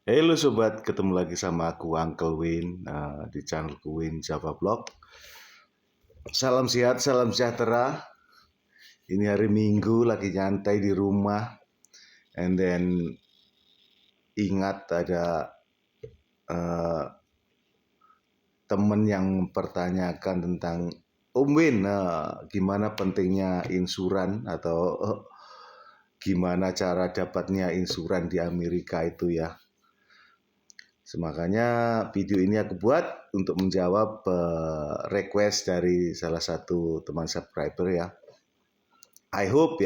Halo sobat, ketemu lagi sama aku Uncle Win di channel Win Java Blog. Salam sehat, salam sejahtera. Ini hari Minggu, lagi nyantai di rumah. And then ingat ada uh, temen yang mempertanyakan tentang Om Win, gimana pentingnya insuran atau gimana cara dapatnya insuran di Amerika itu ya. Makanya video ini aku buat untuk menjawab request dari salah satu teman subscriber ya. I hope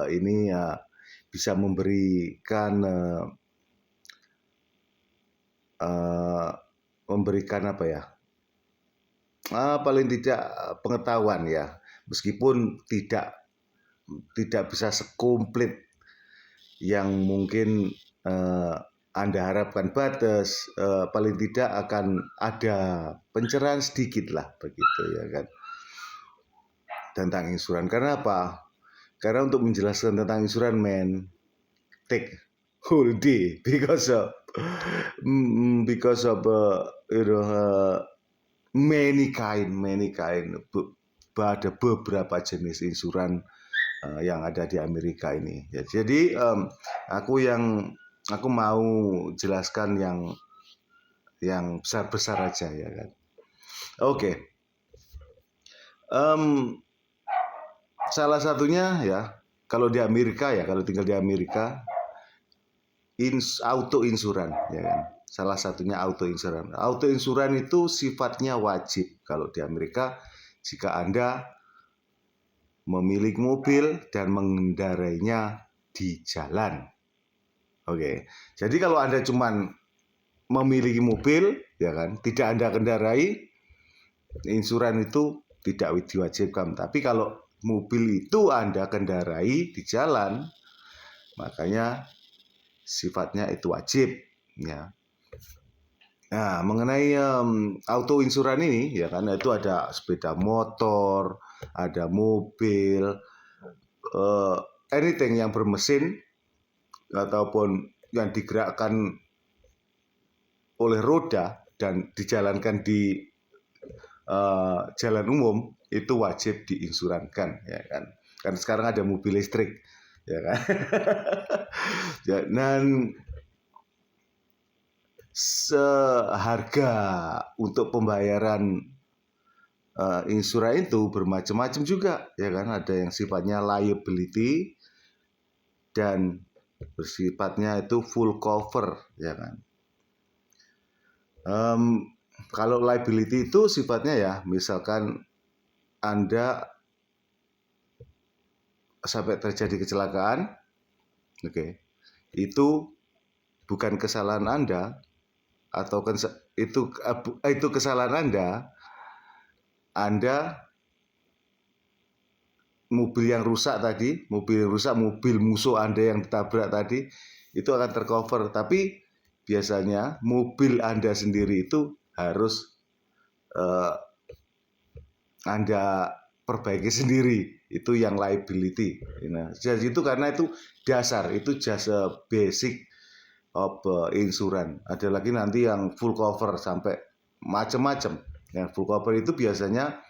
ini bisa memberikan apa ya? Paling tidak pengetahuan ya, meskipun tidak bisa sekomplit yang mungkin Anda harapkan, batas paling tidak akan ada pencerahan sedikit lah begitu ya kan tentang insuran. Karena apa? Karena untuk menjelaskan tentang insuran take whole day because of many kind ada beberapa jenis insuran yang ada di Amerika ini. Ya, jadi aku mau jelaskan yang besar-besar aja ya kan. Oke. Salah satunya ya, kalau di Amerika ya, kalau tinggal di Amerika, auto insuran ya kan. Salah satunya auto insuran. Auto insuran itu sifatnya wajib kalau di Amerika jika Anda memiliki mobil dan mengendarainya di jalan. Oke. Jadi kalau Anda cuman memiliki mobil ya kan, tidak Anda kendarai, insuran itu tidak diwajibkan. Tapi kalau mobil itu Anda kendarai di jalan, makanya sifatnya itu wajib ya. Nah, mengenai auto insuran ini ya kan, itu ada sepeda motor, ada mobil, anything yang bermesin ataupun yang digerakkan oleh roda dan dijalankan di jalan umum itu wajib diinsurankan ya kan. Kan sekarang ada mobil listrik ya kan. Dan seharga untuk pembayaran insuran itu bermacam-macam juga ya kan. Ada yang sifatnya liability dan bersifatnya itu full cover ya kan. Kalau liability itu sifatnya ya, misalkan Anda sampai terjadi kecelakaan, itu bukan kesalahan Anda atau itu kesalahan Anda mobil yang rusak tadi, mobil musuh Anda yang ditabrak tadi itu akan tercover. Tapi biasanya mobil Anda sendiri itu harus Anda perbaiki sendiri, itu yang liability. Nah, jadi itu karena itu dasar, itu jasa basic of insuran. Ada lagi nanti yang full cover sampai macam-macam. Yang full cover itu biasanya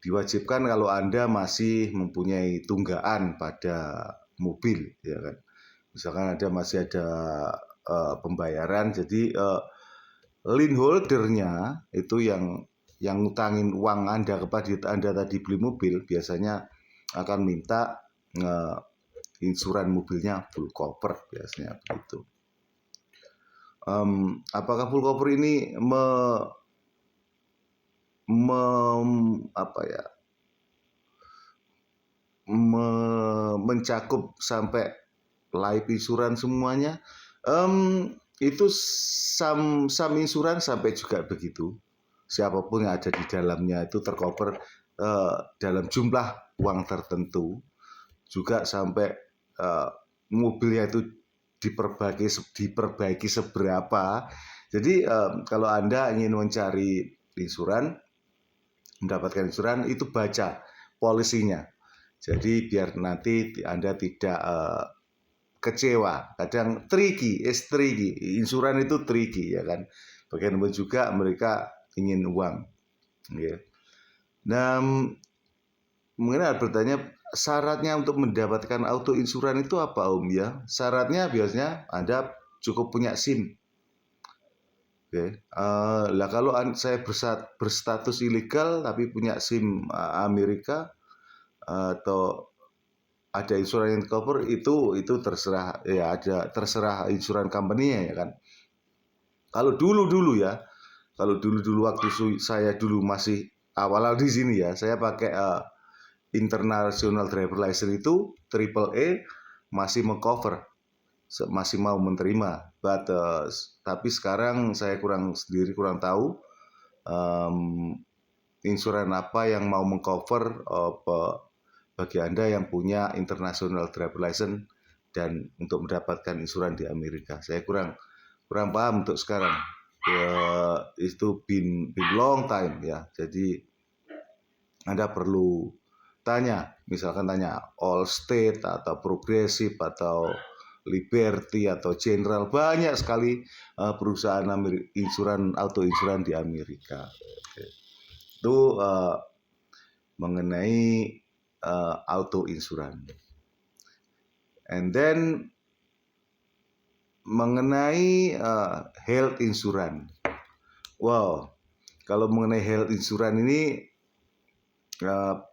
diwajibkan kalau Anda masih mempunyai tunggaan pada mobil, ya kan. Misalkan Anda masih ada pembayaran, jadi lien holdernya itu yang ngutangin uang Anda kepada Anda tadi beli mobil, biasanya akan minta insuran mobilnya full cover biasanya begitu. Apakah full cover ini mencakup sampai life insurance semuanya? Itu some insurance sampai juga begitu. Siapapun yang ada di dalamnya itu tercover dalam jumlah uang tertentu. Juga sampai mobilnya itu diperbaiki seberapa. Jadi kalau Anda ingin mencari insuran, mendapatkan insuran, itu baca polisinya. Jadi biar nanti Anda tidak kecewa, kadang tricky, insuran itu tricky ya kan. Bagaimanapun juga mereka ingin uang. Ya. Nah, mungkin ada bertanya, syaratnya untuk mendapatkan auto insuran itu apa Om ya? Syaratnya biasanya Anda cukup punya SIM. Oke, lah kalau saya berstatus ilegal tapi punya SIM Amerika atau ada insuran yang cover, itu terserah ya, terserah insuran company-nya ya kan. Kalau dulu ya, kalau dulu waktu saya dulu masih awal di sini ya, saya pakai International Driver License itu triple A masih mengcover, masih mau menerima, tapi sekarang saya kurang tahu insuran apa yang mau mengcover bagi Anda yang punya International Driver License dan untuk mendapatkan insuran di Amerika. Saya kurang paham untuk sekarang. Itu been long time ya. Jadi Anda perlu misalkan tanya Allstate atau Progressive atau Liberty atau General, banyak sekali perusahaan auto insuran di Amerika. Itu mengenai auto insuran. And then mengenai health insurance. Wow, kalau mengenai health insurance ini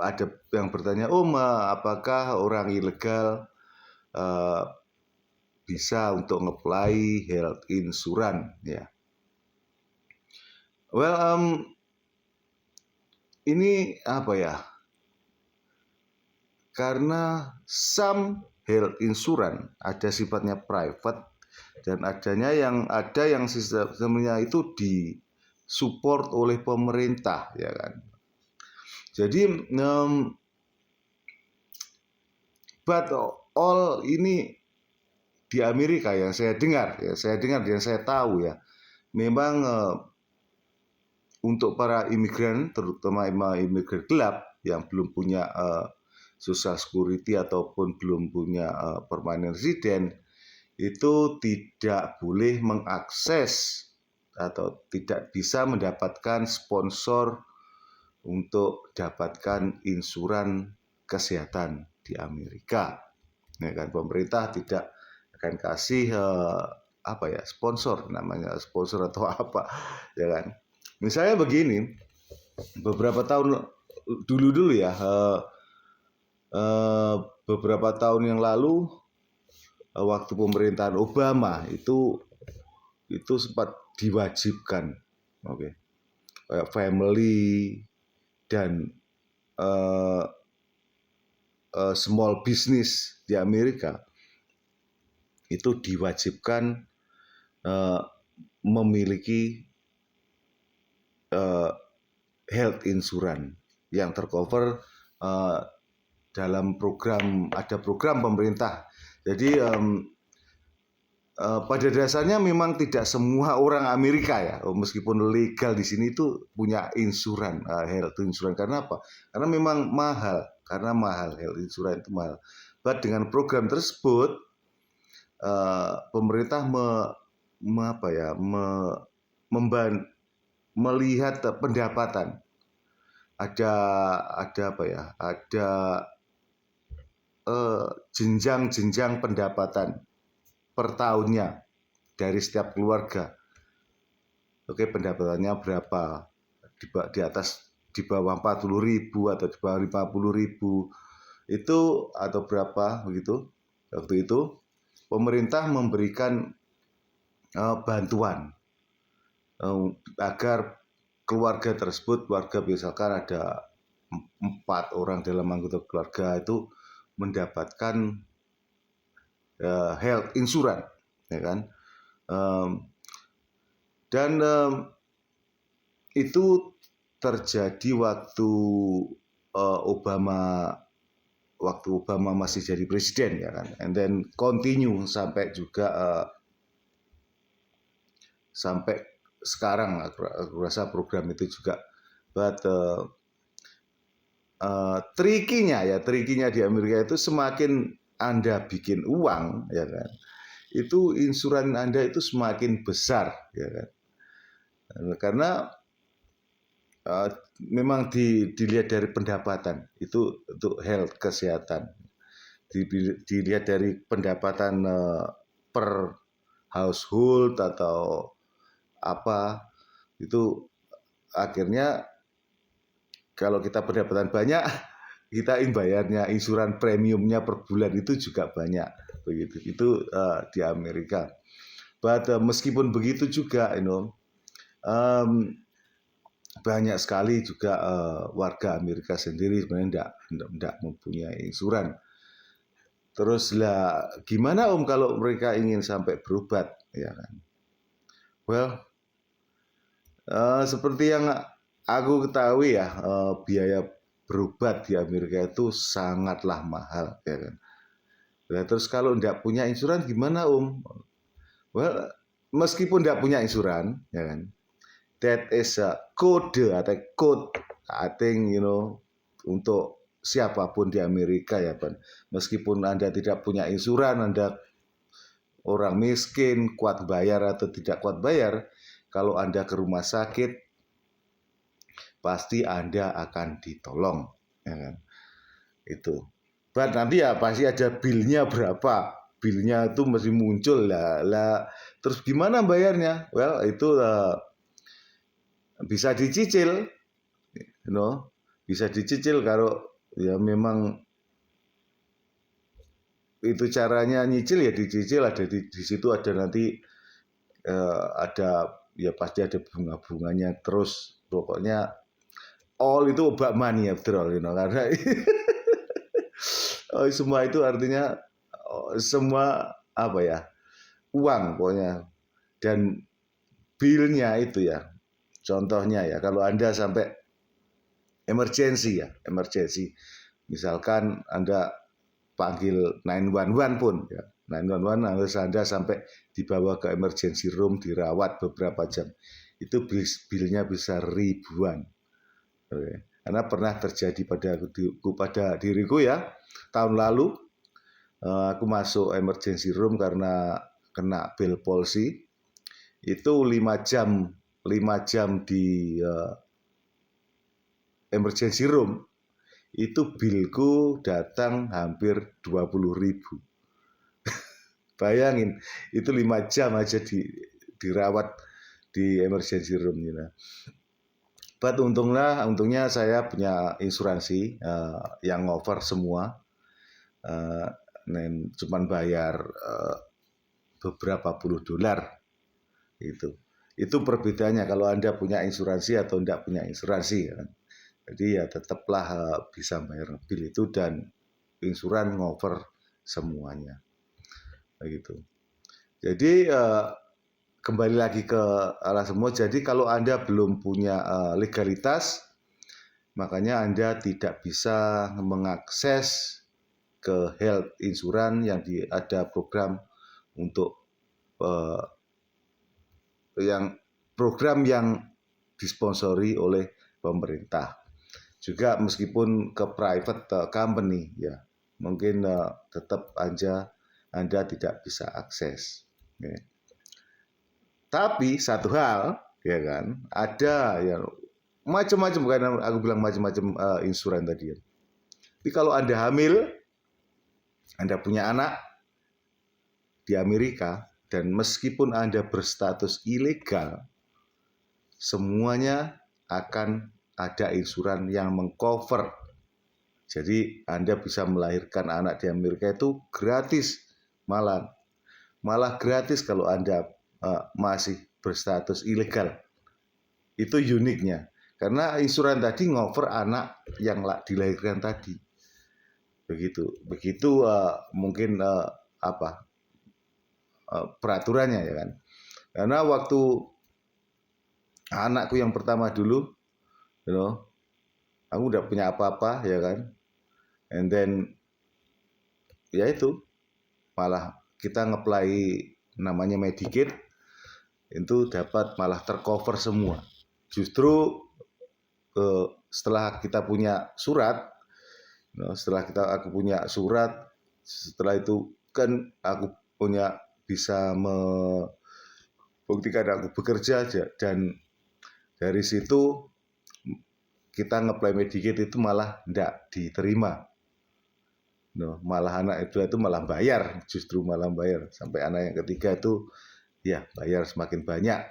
ada yang bertanya, apakah orang ilegal bisa untuk nge-apply health insurance ya? Well, ini apa ya? Karena some health insurance ada sifatnya private dan ada yang sistemnya itu disupport oleh pemerintah ya kan. Jadi but all ini di Amerika yang saya dengar dan saya tahu ya, memang untuk para imigran, terutama imigran gelap yang belum punya social security ataupun belum punya permanent resident, itu tidak boleh mengakses atau tidak bisa mendapatkan sponsor untuk dapatkan insuran kesehatan di Amerika. Ya kan, pemerintah tidak akan kasih sponsor, namanya sponsor atau apa ya kan. Misalnya begini, beberapa tahun dulu ya, beberapa tahun yang lalu waktu pemerintahan Obama itu sempat diwajibkan, family dan small business di Amerika itu diwajibkan memiliki health insurance yang tercover dalam ada program pemerintah. Jadi pada dasarnya memang tidak semua orang Amerika ya, meskipun legal di sini itu punya insuran, health insurance. Karena apa? Karena memang mahal, health insurance itu mahal. But dengan program tersebut pemerintah melihat pendapatan, ada jenjang pendapatan per tahunnya dari setiap keluarga. Oke, pendapatannya berapa? Di atas, di bawah 40.000 atau di bawah 50.000 itu atau berapa begitu. Waktu itu pemerintah memberikan bantuan agar keluarga tersebut, misalkan ada 4 orang dalam anggota keluarga itu mendapatkan health insurance, ya kan? Dan itu terjadi waktu Obama masih jadi presiden ya kan, and then continue sampai juga sampai sekarang. Aku rasa program itu juga, but tricky-nya di Amerika itu semakin Anda bikin uang, ya kan, itu insuran Anda itu semakin besar, ya kan, karena memang dilihat dari pendapatan itu untuk health, kesehatan, dilihat dari pendapatan per household atau apa, itu akhirnya kalau kita pendapatan banyak, kita bayarnya insuran premiumnya per bulan itu juga banyak, begitu. Itu di Amerika. But meskipun begitu juga, banyak sekali juga warga Amerika sendiri sebenarnya tidak mempunyai insuran. Terus lah, gimana kalau mereka ingin sampai berobat, ya kan? Well, seperti yang aku ketahui ya, biaya berobat di Amerika itu sangatlah mahal, ya kan. Nah, terus kalau tidak punya insuran gimana Well, meskipun tidak punya insuran, ya kan, that is a kode atau code, I think untuk siapapun di Amerika ya, Pan. Meskipun Anda tidak punya insuran, Anda orang miskin, kuat bayar atau tidak kuat bayar, kalau Anda ke rumah sakit, pasti Anda akan ditolong, ya kan? Itu. But nanti ya pasti ada bilnya berapa. Bilnya itu mesti muncul lah. Terus gimana bayarnya? Well, itu bisa dicicil, bisa dicicil kalau ya memang itu caranya nyicil, ya dicicil, ada di situ ada nanti ada ya pasti ada bunga-bunganya, terus pokoknya all itu obat money after all, karena semua itu artinya semua apa ya, uang pokoknya, dan bilnya itu ya, contohnya ya kalau Anda sampai emergency, misalkan Anda panggil 911 pun ya, 911 harus Anda sampai dibawa ke emergency room, dirawat beberapa jam, itu bilnya bisa ribuan. Oke. Karena pernah terjadi pada diriku ya, tahun lalu aku masuk emergency room karena kena bel palsy, itu 5 jam di emergency room, itu bilku datang hampir 20.000. Bayangin, itu 5 jam aja dirawat di emergency room. But untungnya saya punya insuransi yang cover semua, cuman bayar beberapa puluh dolar. Itu perbedaannya kalau Anda punya insuransi atau tidak punya insuransi, kan? Jadi ya tetaplah bisa bayar bil itu dan insuran ngover semuanya, begitu. Jadi kembali lagi ke arah semua. Jadi kalau Anda belum punya legalitas, makanya Anda tidak bisa mengakses ke health insurance yang ada program untuk program yang disponsori oleh pemerintah. Juga meskipun ke private company ya, mungkin tetap Anda tidak bisa akses. Okay. Tapi satu hal, ya kan, ada yang macam-macam, karena aku bilang macam-macam insuran tadi. Tapi kalau Anda hamil, Anda punya anak di Amerika, dan meskipun Anda berstatus ilegal, semuanya akan ada insuran yang mengcover. Jadi Anda bisa melahirkan anak di Amerika itu gratis, malah gratis kalau Anda masih berstatus ilegal. Itu uniknya, karena insuran tadi ngover anak yang dilahirkan tadi. Begitu mungkin peraturannya, ya kan. Karena waktu anakku yang pertama dulu, aku udah punya apa-apa, ya kan, and then ya itu malah kita ngeplay namanya Medicaid, itu dapat malah tercover semua. Justru setelah kita punya surat, aku punya surat setelah itu kan aku bisa membuktikan aku bekerja aja, dan dari situ kita ngeplay Medikit itu malah tidak diterima. Malah anak itu malah bayar, justru malah bayar. Sampai anak yang ketiga itu ya bayar semakin banyak.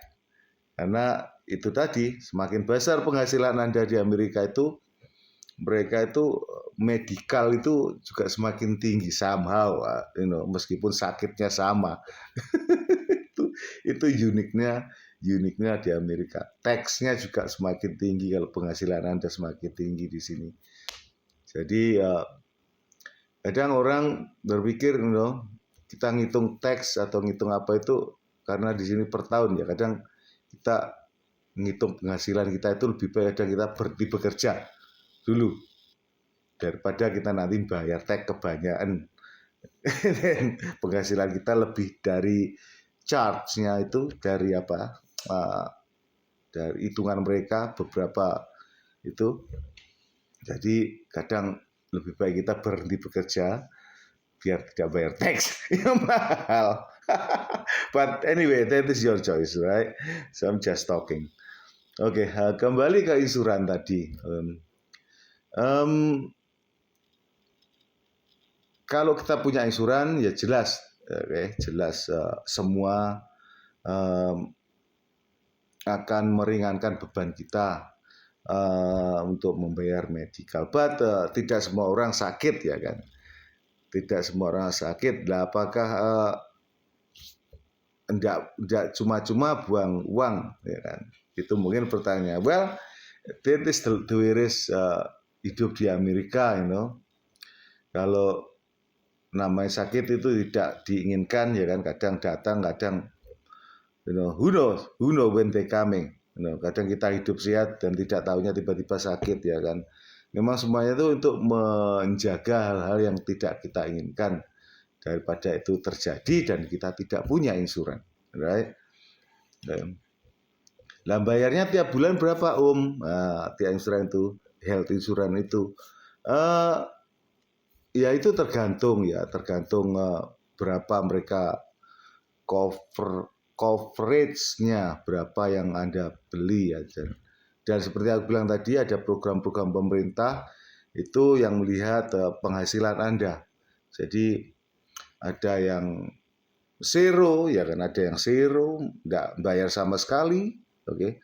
Karena itu tadi, semakin besar penghasilan Anda di Amerika itu, mereka itu medikal itu juga semakin tinggi somehow, meskipun sakitnya sama. itu uniknya di Amerika. Tax-nya juga semakin tinggi kalau penghasilan Anda semakin tinggi di sini. Jadi kadang orang berpikir, kita ngitung tax atau ngitung apa itu karena di sini per tahun ya. Kadang kita ngitung penghasilan kita itu lebih baik kadang kita berhenti bekerja dulu daripada kita nanti bayar tax kebanyakan. Penghasilan kita lebih dari charge-nya itu, dari apa? Dari hitungan mereka beberapa itu. Jadi kadang lebih baik kita berhenti bekerja biar tidak bayar tax yang mahal. But anyway, that is your choice, right? So I'm just talking. Oke, kembali ke insuran tadi. Kalau kita punya insuran, ya jelas, jelas semua akan meringankan beban kita untuk membayar medical. But tidak semua orang sakit, ya kan? Tidak semua orang sakit. Lah, apakah enggak cuma-cuma buang uang, ya kan? Itu mungkin pertanyaan. Well, that is the way it is, hidup di Amerika, Kalau namanya sakit itu tidak diinginkan, ya kan? Kadang datang, kadang who knows when they coming. Kadang kita hidup sehat dan tidak tahunya tiba-tiba sakit, ya kan? Memang semuanya itu untuk menjaga hal-hal yang tidak kita inginkan daripada itu terjadi dan kita tidak punya insuran, right? Lah bayarnya tiap bulan berapa, Om? Tiap insuran itu, health insurance itu, ya itu tergantung berapa mereka coverage-nya, berapa yang Anda beli aja. Dan seperti aku bilang tadi, ada program-program pemerintah itu yang melihat penghasilan Anda. Jadi ada yang zero, ya kan, ada yang zero, nggak bayar sama sekali, oke.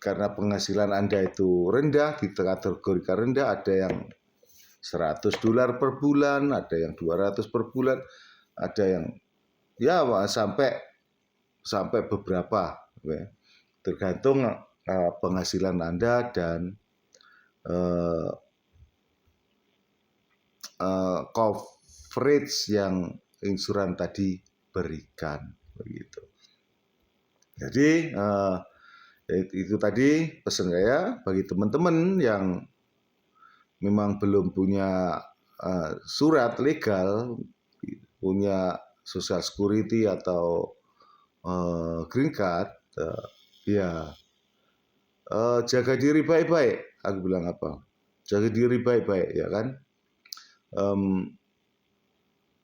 Karena penghasilan Anda itu rendah, dikategorikan rendah, ada yang $100 per bulan, ada yang 200 per bulan, ada yang ya sampai beberapa, tergantung penghasilan Anda dan coverage yang insuran tadi berikan, begitu. Jadi itu tadi pesan saya bagi teman-teman yang memang belum punya surat legal, punya social security atau green card, ya jaga diri baik-baik. Aku bilang apa? Jaga diri baik-baik, ya kan?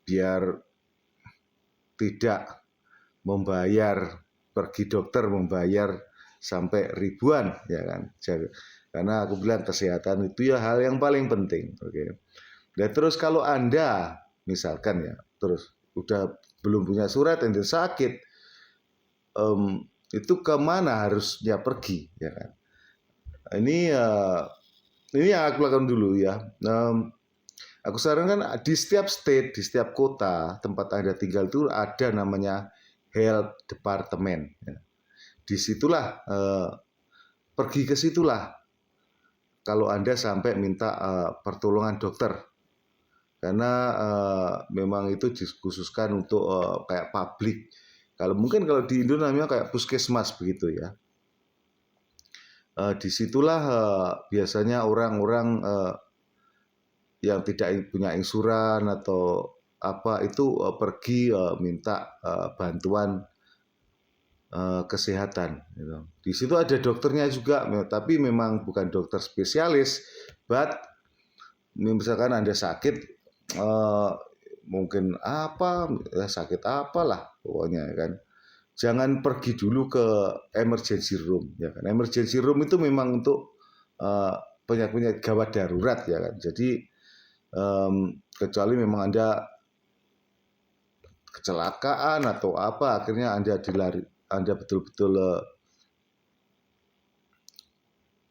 Biar tidak pergi dokter membayar sampai ribuan, ya kan? Karena aku bilang kesehatan itu ya hal yang paling penting, oke. Dan terus kalau Anda misalkan ya terus udah belum punya surat, Anda sakit, itu kemana harusnya pergi, ya kan? Ini yang aku lakukan dulu ya. Aku sarankan di setiap state, di setiap kota tempat Anda tinggal itu ada namanya health department. Ya. Disitulah pergi ke situlah kalau Anda sampai minta pertolongan dokter, karena memang itu dikhususkan untuk kayak publik. Mungkin kalau di Indonesia namanya kayak puskesmas begitu ya. Disitulah biasanya orang-orang yang tidak punya insuran atau apa itu pergi minta bantuan kesehatan. Gitu. Di situ ada dokternya juga, tapi memang bukan dokter spesialis, but misalkan Anda sakit, mungkin apa, sakit apalah pokoknya kan. Jangan pergi dulu ke emergency room, ya kan. Emergency room itu memang untuk penyakit gawat darurat, ya kan. Jadi kecuali memang Anda kecelakaan atau apa, akhirnya Anda betul-betul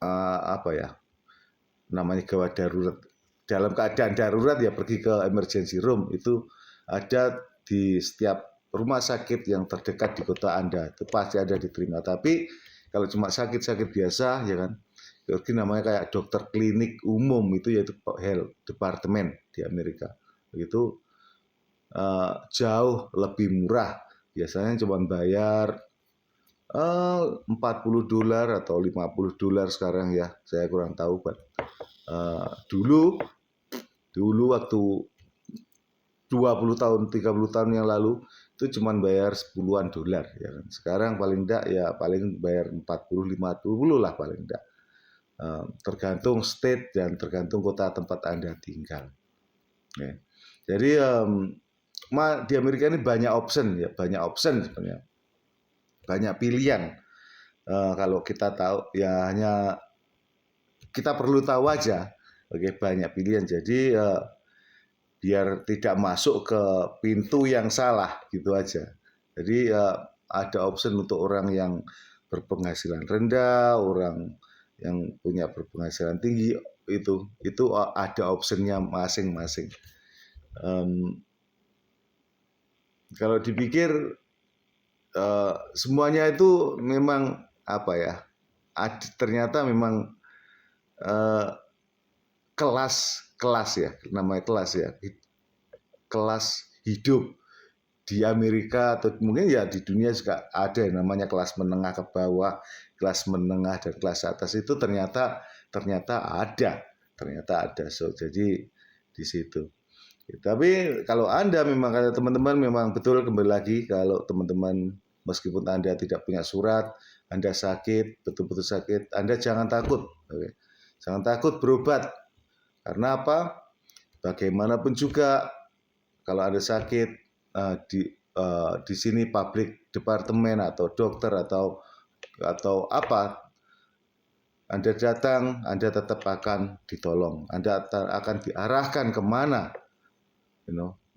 apa ya, namanya gawat darurat. Dalam keadaan darurat ya pergi ke emergency room, itu ada di setiap rumah sakit yang terdekat di kota Anda, itu pasti ada diterima. Tapi kalau cuma sakit-sakit biasa, ya kan, itu namanya kayak dokter klinik umum, itu yaitu health department di Amerika. Itu jauh lebih murah. Biasanya cuma bayar $40 atau $50 sekarang ya. Saya kurang tahu, Pak. Dulu waktu 20 tahun, 30 tahun yang lalu itu cuma bayar $10-an ya kan. Sekarang paling enggak ya paling bayar 40-50 lah paling enggak. Tergantung state dan tergantung kota tempat Anda tinggal. Ya. Jadi di Amerika ini banyak option sebenarnya. Banyak pilihan. Kalau kita tahu ya hanya kita perlu tahu aja. Oke, banyak pilihan. Jadi biar tidak masuk ke pintu yang salah gitu aja. Jadi ada option untuk orang yang berpenghasilan rendah, orang yang punya berpenghasilan tinggi, itu ada optionnya masing-masing. Kalau dipikir semuanya itu memang apa ya? Ternyata memang kelas ya, namanya kelas ya. Kelas hidup di Amerika atau mungkin ya di dunia juga ada yang namanya kelas menengah ke bawah, kelas menengah dan kelas atas itu ternyata ada. So, jadi di situ. Tapi kalau Anda memang kata teman-teman memang betul kembali lagi kalau teman-teman meskipun Anda tidak punya surat, Anda sakit, betul-betul sakit, Anda jangan takut. Oke. Jangan takut berobat. Karena apa? Bagaimanapun juga kalau Anda sakit di sini public department atau dokter atau apa, Anda datang, Anda tetap akan ditolong. Anda akan diarahkan kemana,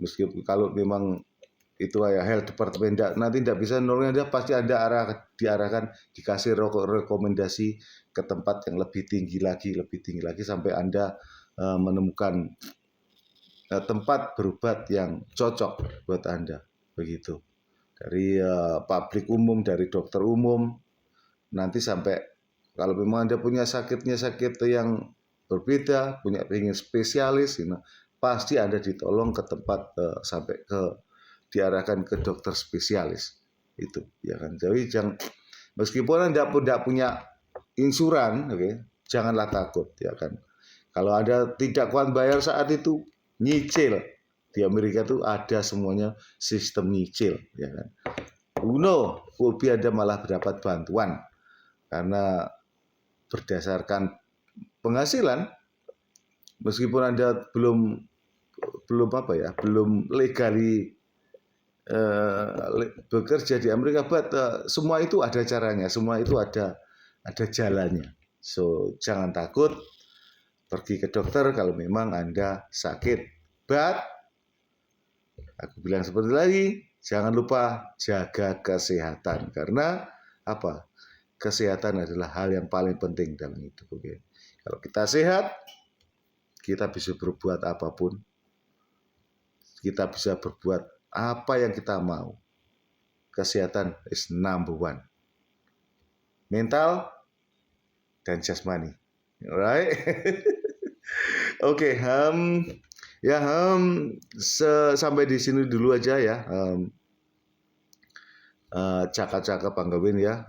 meskipun kalau memang itu ya health department nanti tidak bisa nolong Anda, pasti Anda diarahkan, dikasih rekomendasi ke tempat yang lebih tinggi lagi sampai Anda menemukan tempat berobat yang cocok buat Anda, begitu. Dari publik umum, dari dokter umum, nanti sampai kalau memang Anda punya sakit yang berbeda, ingin spesialis, pasti Anda ditolong ke tempat sampai diarahkan ke dokter spesialis itu, ya kan. Jadi meskipun Anda tidak punya insuran, janganlah takut, ya kan. Kalau Anda tidak kuat bayar saat itu, nyicil. Di Amerika itu ada semuanya sistem nyicil, ya kan. Fulbi Anda malah mendapat bantuan karena berdasarkan penghasilan, meskipun Anda belum legali bekerja di Amerika, semua itu ada caranya, semua itu ada jalannya. So jangan takut, pergi ke dokter kalau memang Anda sakit. But aku bilang seperti lagi, jangan lupa jaga kesehatan karena apa? Kesehatan adalah hal yang paling penting dalam hidup. Okay? Kalau kita sehat, kita bisa berbuat apapun. Kita bisa berbuat apa yang kita mau. Kesehatan is number one. Mental dan jasmani. Alright? Oke, sampai di sini dulu aja ya. Cakap-cakap Bang Gawin ya.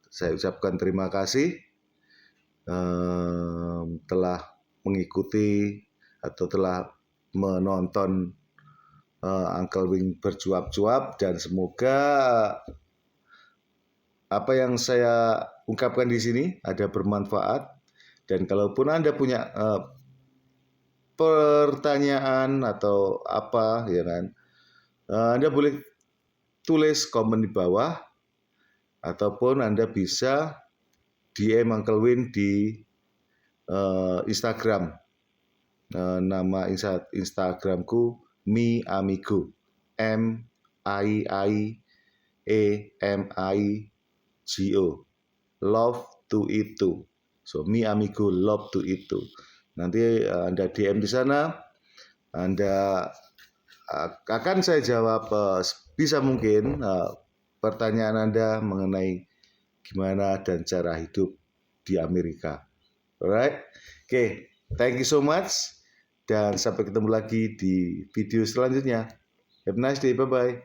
Saya ucapkan terima kasih telah mengikuti atau telah menonton Uncle Wing bercuap-cuap, dan semoga apa yang saya ungkapkan di sini ada bermanfaat. Dan kalaupun Anda punya pertanyaan atau apa ya kan, Anda boleh tulis komen di bawah ataupun Anda bisa DM Uncle Win di Instagram. Nama Instagramku Mi Amigo, MIIAMIGO, love to eat to. So Mi Amigo, love to eat to. Nanti Anda DM di sana, Anda akan saya jawab bisa mungkin pertanyaan Anda mengenai gimana dan cara hidup di Amerika. Alright, oke, thank you so much dan sampai ketemu lagi di video selanjutnya. Have a nice day, bye bye.